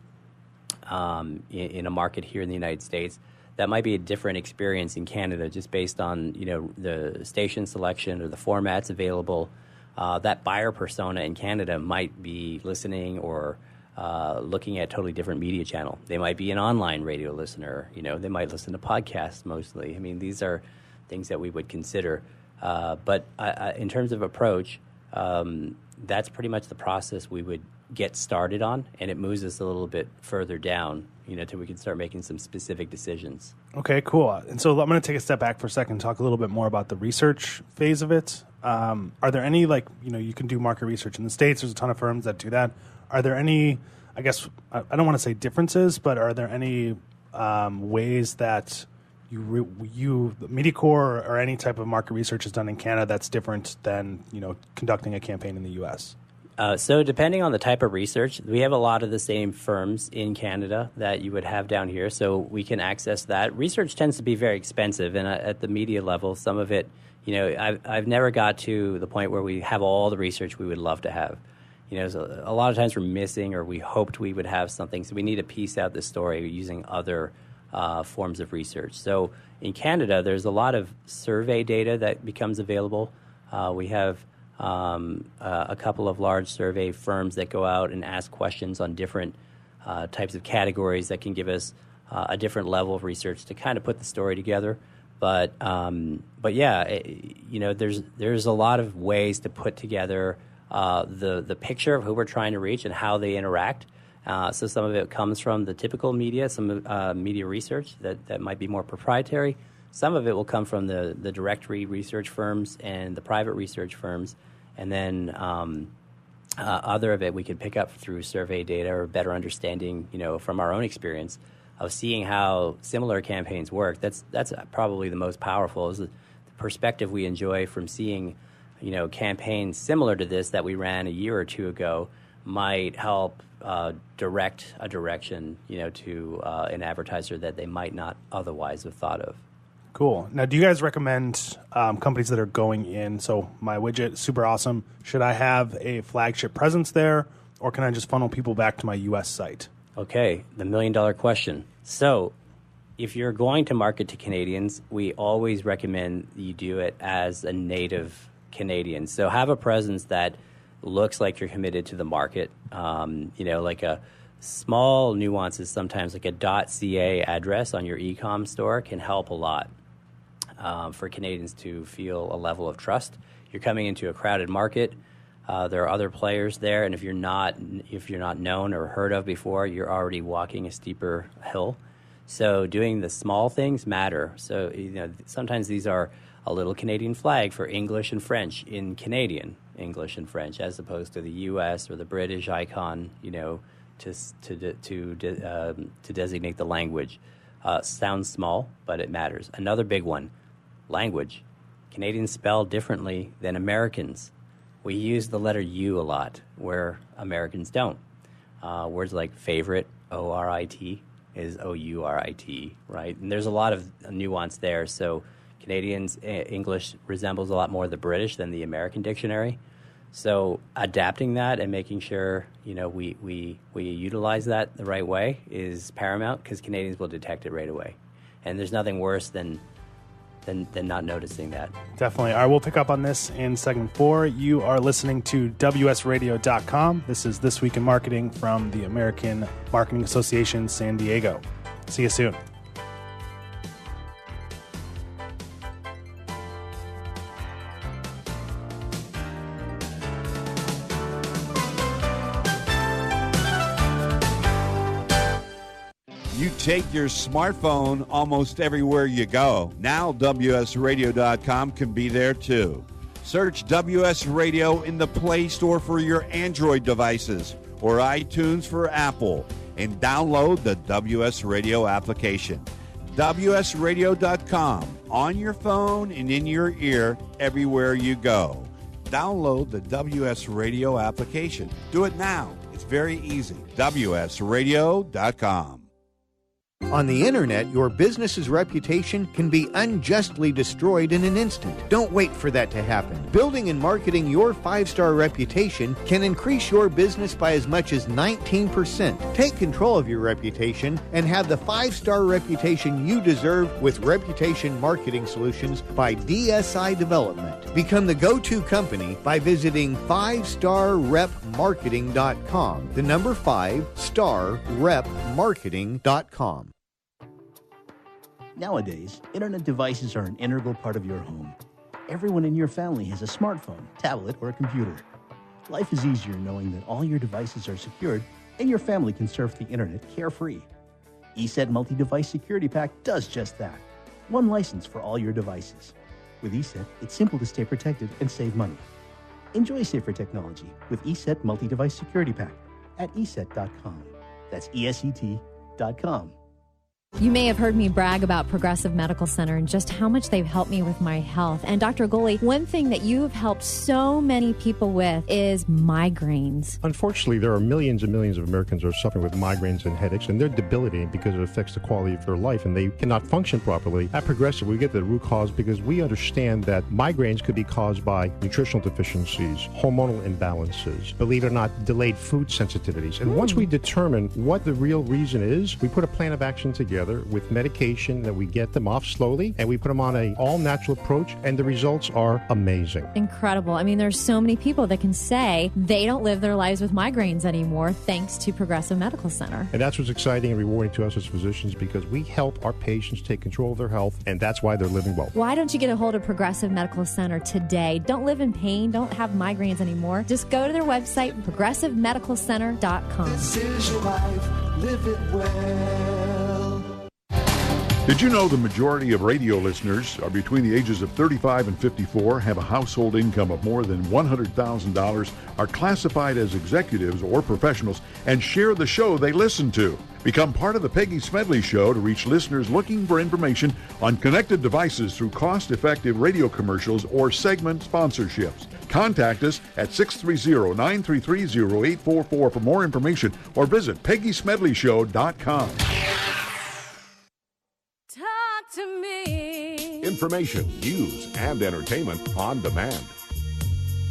in a market here in the United States, that might be a different experience in Canada just based on, the station selection or the formats available. That buyer persona in Canada might be listening or looking at a totally different media channel. They might be an online radio listener. They might listen to podcasts mostly. I mean, these are things that we would consider. But in terms of approach, that's pretty much the process we would get started on, and it moves us a little bit further down, till we can start making some specific decisions. Okay, cool. And so I'm going to take a step back for a second and talk a little bit more about the research phase of it. Are there any, you can do market research in the States. There's a ton of firms that do that. Are there any, I guess, I don't want to say differences, but are there any ways that MediaCorp or any type of market research is done in Canada that's different than, conducting a campaign in the U.S.? So depending on the type of research, we have a lot of the same firms in Canada that you would have down here, so we can access that. Research tends to be very expensive, and at the media level, some of it, I've never got to the point where we have all the research we would love to have. So a lot of times we're missing, or we hoped we would have something, so we need to piece out the story using other forms of research. So in Canada, there's a lot of survey data that becomes available. We have a couple of large survey firms that go out and ask questions on different types of categories that can give us a different level of research to kind of put the story together. But yeah, there's a lot of ways to put together the picture of who we're trying to reach and how they interact. So some of it comes from the typical media, some media research that might be more proprietary. Some of it will come from the directory research firms and the private research firms. And then other of it we could pick up through survey data or better understanding, from our own experience of seeing how similar campaigns work. That's probably the most powerful, is the perspective we enjoy from seeing, campaigns similar to this that we ran a year or two ago might help direct a direction, to an advertiser that they might not otherwise have thought of. Cool. Now, do you guys recommend companies that are going in? So my widget, super awesome. Should I have a flagship presence there, or can I just funnel people back to my U.S. site? Okay, the million-dollar question. So if you're going to market to Canadians, we always recommend you do it as a native Canadian. So have a presence that looks like you're committed to the market. Like a small nuances, sometimes like a .ca address on your e-com store can help a lot for Canadians to feel a level of trust. You're coming into a crowded market. There are other players there, and if you're not known or heard of before, you're already walking a steeper hill. So doing the small things matter. So sometimes these are a little Canadian flag for English and French in Canadian English and French, as opposed to the U.S. or the British icon, to designate the language. Sounds small, but it matters. Another big one, language. Canadians spell differently than Americans. We use the letter U a lot, where Americans don't. Words like favorite, O-R-I-T, is O-U-R-I-T, right? And there's a lot of nuance there. So Canadians' English resembles a lot more the British than the American dictionary. So adapting that and making sure, we utilize that the right way is paramount, because Canadians will detect it right away. And there's nothing worse than not noticing that. Definitely. All right, we'll pick up on this in segment 4. You are listening to WSRadio.com. This is This Week in Marketing from the American Marketing Association, San Diego. See you soon. You take your smartphone almost everywhere you go. Now WSRadio.com can be there too. Search WS Radio in the Play Store for your Android devices or iTunes for Apple, and download the WS Radio application. WSRadio.com, on your phone and in your ear everywhere you go. Download the WS Radio application. Do it now. It's very easy. WSRadio.com. On the internet, your business's reputation can be unjustly destroyed in an instant. Don't wait for that to happen. Building and marketing your 5-star reputation can increase your business by as much as 19%. Take control of your reputation and have the 5-star reputation you deserve with Reputation Marketing Solutions by DSI Development. Become the go-to company by visiting 5starrepmarketing.com. The number 5starrepmarketing.com. Nowadays, internet devices are an integral part of your home. Everyone in your family has a smartphone, tablet, or a computer. Life is easier knowing that all your devices are secured and your family can surf the internet carefree. ESET Multi-Device Security Pack does just that. One license for all your devices. With ESET, it's simple to stay protected and save money. Enjoy safer technology with ESET Multi-Device Security Pack at ESET.com. That's ESET.com. You may have heard me brag about Progressive Medical Center and just how much they've helped me with my health. And Dr. Goli, one thing that you have helped so many people with is migraines. Unfortunately, there are millions and millions of Americans who are suffering with migraines and headaches, and they're debilitating because it affects the quality of their life, and they cannot function properly. At Progressive, we get to the root cause because we understand that migraines could be caused by nutritional deficiencies, hormonal imbalances, believe it or not, delayed food sensitivities. And once we determine what the real reason is, we put a plan of action together together with medication that we get them off slowly, and we put them on an all-natural approach, and the results are amazing. Incredible. I mean, there's so many people that can say they don't live their lives with migraines anymore thanks to Progressive Medical Center. And that's what's exciting and rewarding to us as physicians, because we help our patients take control of their health, and that's why they're living well. Why don't you get a hold of Progressive Medical Center today? Don't live in pain. Don't have migraines anymore. Just go to their website, progressivemedicalcenter.com. This is your life. Live it well. Did you know the majority of radio listeners are between the ages of 35 and 54, have a household income of more than $100,000, are classified as executives or professionals, and share the show they listen to? Become part of the Peggy Smedley Show to reach listeners looking for information on connected devices through cost-effective radio commercials or segment sponsorships. Contact us at 630-933-0844 for more information, or visit PeggySmedleyShow.com. Talk to me. Information, news, and entertainment on demand.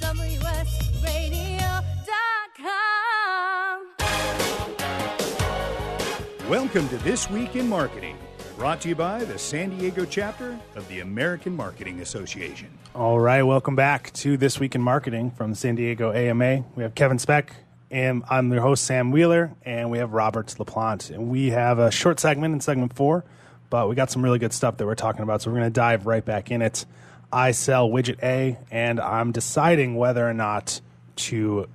WSRadio.com. Welcome to This Week in Marketing, brought to you by the San Diego chapter of the American Marketing Association. All right, welcome back to This Week in Marketing from the San Diego AMA. We have Kevin Speck, and I'm their host, Sam Wheeler, and we have Robert LaPlante. And we have a short segment in segment 4, but we got some really good stuff that we're talking about, so we're going to dive right back in it. I sell widget A, and I'm deciding whether or not to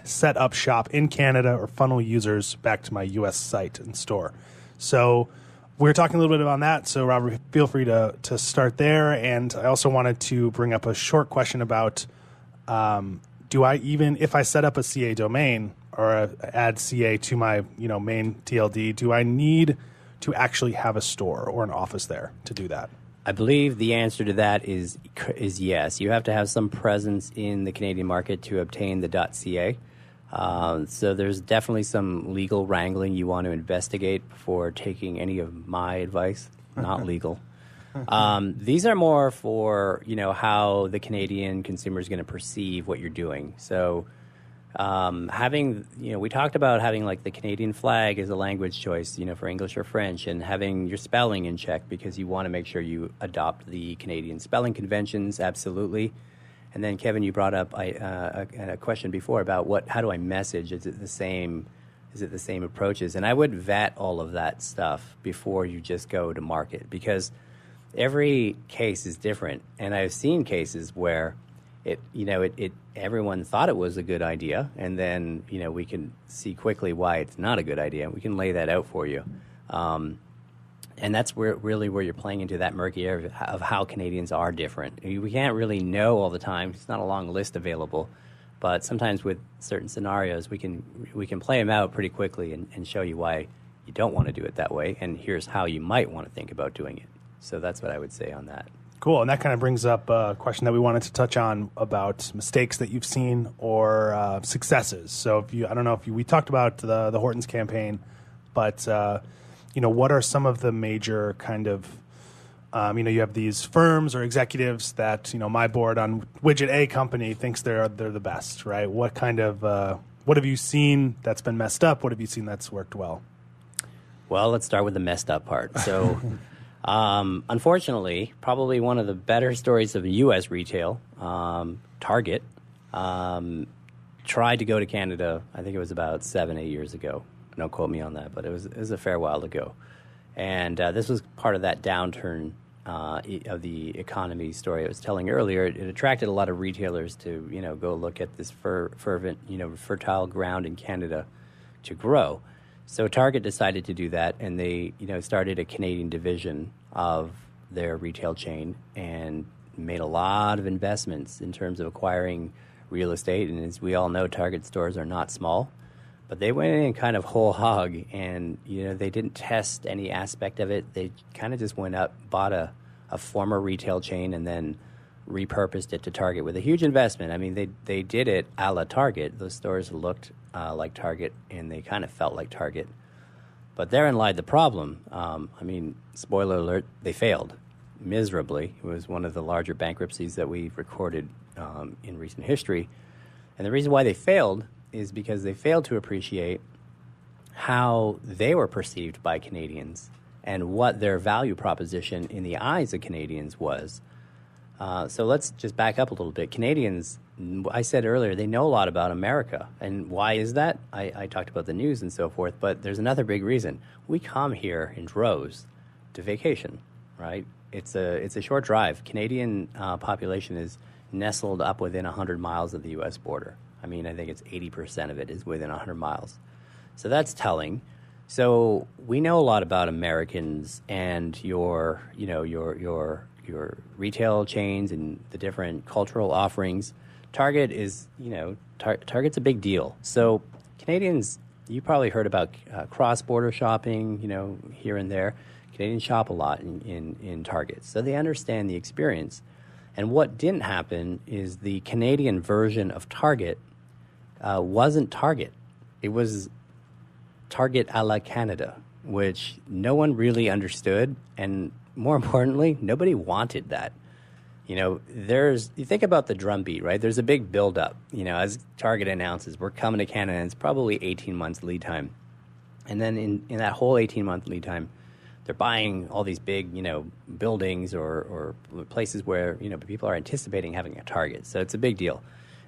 set up shop in Canada or funnel users back to my U.S. site and store. So we're talking a little bit about that, so Robert, feel free to start there. And I also wanted to bring up a short question about do I, even if I set up a CA domain or add CA to my main TLD, do I need to actually have a store or an office there to do that? I believe the answer to that is yes. You have to have some presence in the Canadian market to obtain the .ca. So there's definitely some legal wrangling you want to investigate before taking any of my advice. Not legal. These are more for how the Canadian consumer is going to perceive what you're doing. So having we talked about having like the Canadian flag as a language choice, for English or French, and having your spelling in check because you want to make sure you adopt the Canadian spelling conventions. Absolutely. And then, Kevin, you brought up a question before about how do I message? Is it the same approaches? And I would vet all of that stuff before you just go to market, because every case is different. And I've seen cases where everyone thought it was a good idea, and then we can see quickly why it's not a good idea. We can lay that out for you. And that's where you're playing into that murky area of how Canadians are different. We can't really know all the time. It's not a long list available, but sometimes with certain scenarios, we can play them out pretty quickly and show you why you don't want to do it that way, and here's how you might want to think about doing it. So that's what I would say on that. Cool, and that kind of brings up a question that we wanted to touch on about mistakes that you've seen or successes. So I don't know if we talked about the Hortons campaign, but what are some of the major kind of, you have these firms or executives that, my board on widget A company thinks they're the best, right? What kind of, what have you seen that's been messed up? What have you seen that's worked well? Well, let's start with the messed up part. So, unfortunately, probably one of the better stories of U.S. retail, Target, tried to go to Canada, I think it was about 7-8 years ago. Don't quote me on that, but it was a fair while ago. And this was part of that downturn of the economy story I was telling earlier. It attracted a lot of retailers to, go look at this fertile ground in Canada to grow. So Target decided to do that, and they, started a Canadian division of their retail chain and made a lot of investments in terms of acquiring real estate. And as we all know, Target stores are not small. But they went in kind of whole hog, and they didn't test any aspect of it. They kind of just went up, bought a former retail chain, and then repurposed it to Target with a huge investment. I mean, they did it a la Target. Those stores looked like Target, and they kind of felt like Target. But therein lied the problem. Spoiler alert, they failed miserably. It was one of the larger bankruptcies that we've recorded in recent history. And the reason why they failed is because they failed to appreciate how they were perceived by Canadians and what their value proposition in the eyes of Canadians was. So let's just back up a little bit. Canadians, I said earlier, they know a lot about America. And why is that? I talked about the news and so forth, but there's another big reason. We come here in droves to vacation, right? It's a short drive. Canadian population is nestled up within 100 miles of the U.S. border. I mean, I think it's 80% of it is within 100 miles. So that's telling. So we know a lot about Americans and your retail chains and the different cultural offerings. Target is, Target's a big deal. So Canadians, you probably heard about cross-border shopping, here and there. Canadians shop a lot in Target, so they understand the experience. And what didn't happen is the Canadian version of Target wasn't Target. It was Target a la Canada, which no one really understood, and more importantly, nobody wanted that. You think about the drumbeat, right? There's a big buildup. As Target announces, we're coming to Canada, and it's probably 18 months lead time. And then in that whole 18-month lead time, they're buying all these big, buildings or places where, people are anticipating having a Target. So it's a big deal.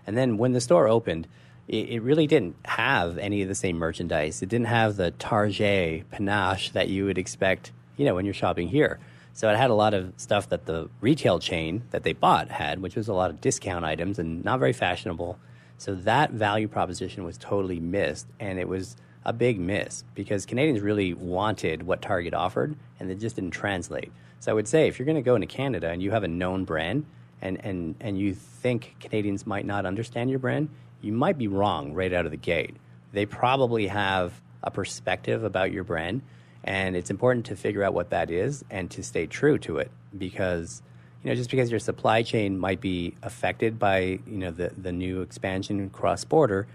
And then when the store opened, it really didn't have any of the same merchandise. It didn't have the Target panache that you would expect, when you're shopping here. So it had a lot of stuff that the retail chain that they bought had, which was a lot of discount items and not very fashionable. So that value proposition was totally missed, and it was a big miss because Canadians really wanted what Target offered, and it just didn't translate. So I would say if you're going to go into Canada and you have a known brand and you think Canadians might not understand your brand, you might be wrong right out of the gate. They probably have a perspective about your brand, and it's important to figure out what that is and to stay true to it because, just because your supply chain might be affected by, the new expansion cross-border,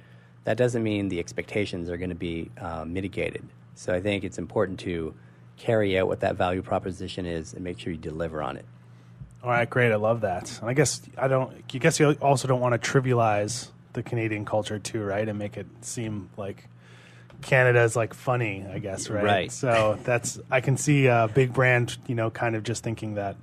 that doesn't mean the expectations are going to be mitigated. So I think it's important to carry out what that value proposition is and make sure you deliver on it. All right, great. I love that. And I guess you also don't want to trivialize the Canadian culture too, right? And make it seem like Canada is like funny, I guess, right? Right. So I can see a big brand, kind of just thinking that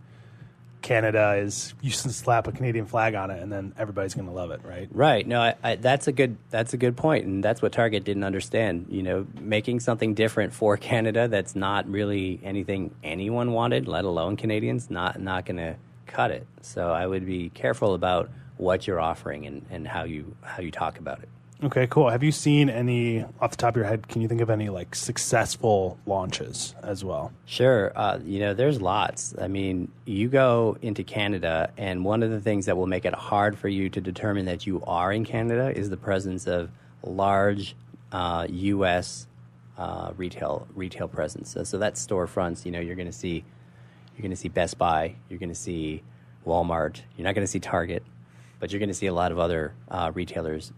Canada is, you slap a Canadian flag on it and then everybody's going to love it, right? Right. No, that's a good point, and that's what Target didn't understand. Making something different for Canada that's not really anything anyone wanted, let alone Canadians, not going to cut it. So I would be careful about what you're offering and how you talk about it. Okay, cool. Have you seen any, off the top of your head, can you think of any successful launches as well? Sure. There's lots. I mean, you go into Canada, and one of the things that will make it hard for you to determine that you are in Canada is the presence of large U.S. retail presence. So that's storefronts. You're going to see Best Buy. You're going to see Walmart. You're not going to see Target. But you're going to see a lot of other retailers.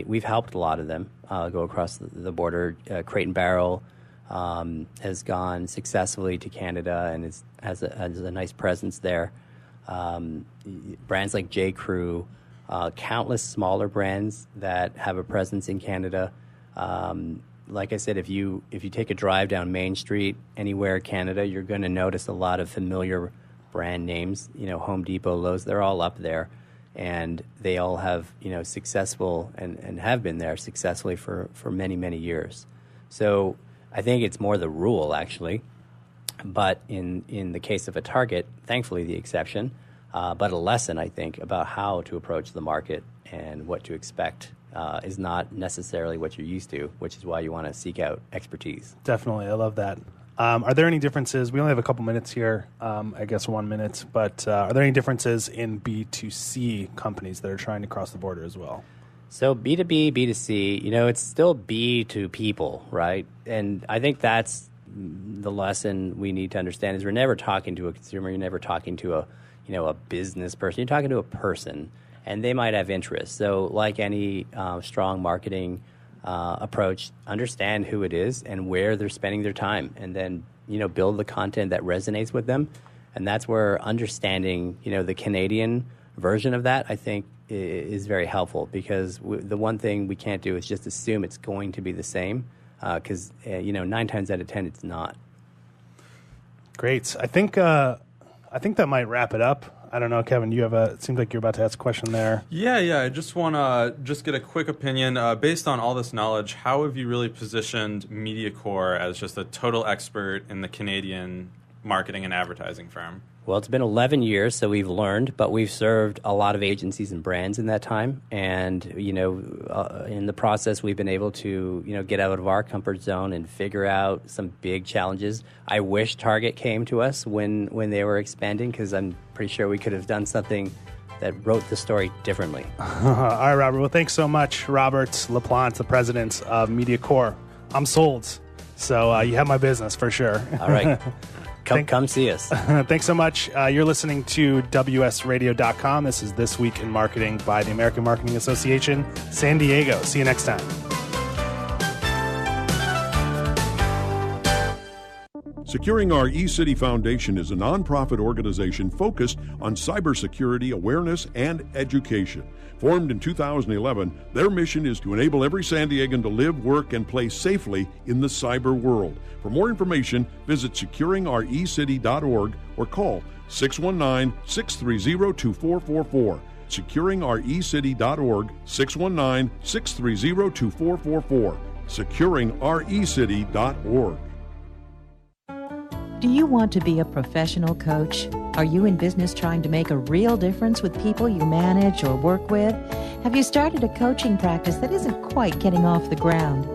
We've helped a lot of them go across the border. Crate and Barrel has gone successfully to Canada and has a nice presence there. Brands like J. Crew, countless smaller brands that have a presence in Canada. Like I said, if you take a drive down Main Street anywhere in Canada, you're going to notice a lot of familiar brand names. Home Depot, Lowe's, they're all up there. And they all have, successful and have been there successfully for many, many years. So I think it's more the rule, actually. But in the case of a Target, thankfully the exception, but a lesson, I think, about how to approach the market and what to expect is not necessarily what you're used to, which is why you want to seek out expertise. Definitely. I love that. Are there any differences? We only have a couple minutes here, I guess 1 minute, but are there any differences in B2C companies that are trying to cross the border as well? So B2B, B2C, it's still B to people, right? And I think that's the lesson we need to understand is we're never talking to a consumer, you're never talking to a business person, you're talking to a person, and they might have interests. So like any strong marketing approach, understand who it is and where they're spending their time, and then build the content that resonates with them. And that's where understanding the Canadian version of that, I think, is very helpful, because the one thing we can't do is just assume it's going to be the same, because 9 times out of 10 it's not. Great. I think that might wrap it up. I don't know, Kevin, it seems like you're about to ask a question there. Yeah. I just want to get a quick opinion. Based on all this knowledge, how have you really positioned MediaCorp as just a total expert in the Canadian marketing and advertising firm? Well, it's been 11 years, so we've learned, but we've served a lot of agencies and brands in that time. And, in the process, we've been able to, get out of our comfort zone and figure out some big challenges. I wish Target came to us when they were expanding, because I'm pretty sure we could have done something that wrote the story differently. All right, Robert. Well, thanks so much, Robert LaPlante, the president of MediaCorp. I'm sold. So you have my business for sure. All right. Come see us. Thanks so much. You're listening to WSRadio.com. This is This Week in Marketing by the American Marketing Association, San Diego. See you next time. Securing Our eCity Foundation is a nonprofit organization focused on cybersecurity awareness and education. Formed in 2011, their mission is to enable every San Diegan to live, work, and play safely in the cyber world. For more information, visit securingourecity.org or call 619-630-2444. Securingourecity.org, 619-630-2444. Securingourecity.org. Do you want to be a professional coach? Are you in business trying to make a real difference with people you manage or work with? Have you started a coaching practice that isn't quite getting off the ground?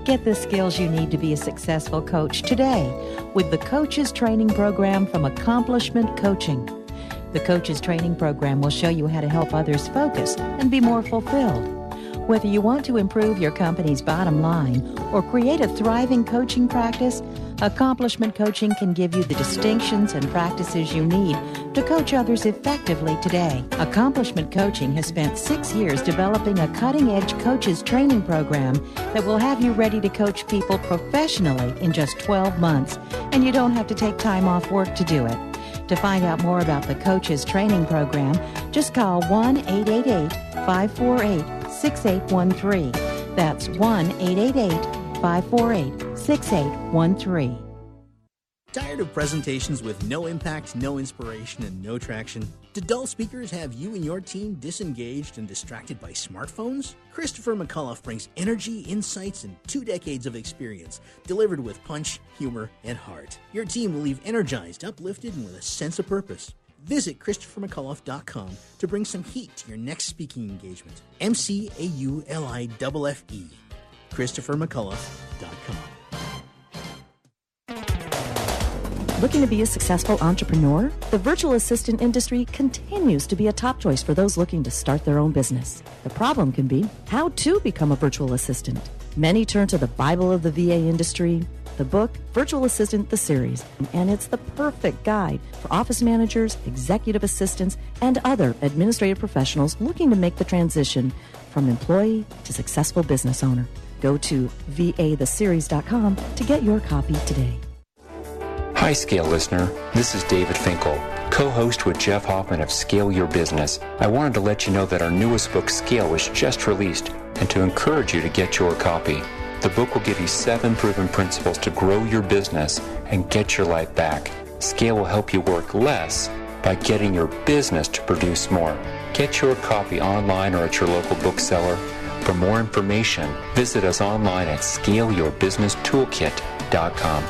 Get the skills you need to be a successful coach today with the Coaches Training Program from Accomplishment Coaching. The Coaches Training Program will show you how to help others focus and be more fulfilled. Whether you want to improve your company's bottom line or create a thriving coaching practice, Accomplishment Coaching can give you the distinctions and practices you need to coach others effectively today. Accomplishment Coaching has spent 6 years developing a cutting-edge coaches training program that will have you ready to coach people professionally in just 12 months, and you don't have to take time off work to do it. To find out more about the Coaches Training Program, just call 1-888-548-6813. That's 1-888-548-6813. Tired of presentations with no impact, no inspiration, and no traction? Do dull speakers have you and your team disengaged and distracted by smartphones? Christopher McAuliffe brings energy, insights, and 2 decades of experience, delivered with punch, humor, and heart. Your team will leave energized, uplifted, and with a sense of purpose. Visit ChristopherMcAuliffe.com to bring some heat to your next speaking engagement. McAuliffe. ChristopherMcAuliffe.com. Looking to be a successful entrepreneur? The virtual assistant industry continues to be a top choice for those looking to start their own business. The problem can be how to become a virtual assistant. Many turn to the Bible of the VA industry, the book Virtual Assistant, the series, and it's the perfect guide for office managers, executive assistants, and other administrative professionals looking to make the transition from employee to successful business owner. Go to vatheseries.com to get your copy today. Hi, Scale listener. This is David Finkel, co-host with Jeff Hoffman of Scale Your Business. I wanted to let you know that our newest book, Scale, was just released, and to encourage you to get your copy. The book will give you 7 proven principles to grow your business and get your life back. Scale will help you work less by getting your business to produce more. Get your copy online or at your local bookseller. For more information, visit us online at scaleyourbusinesstoolkit.com.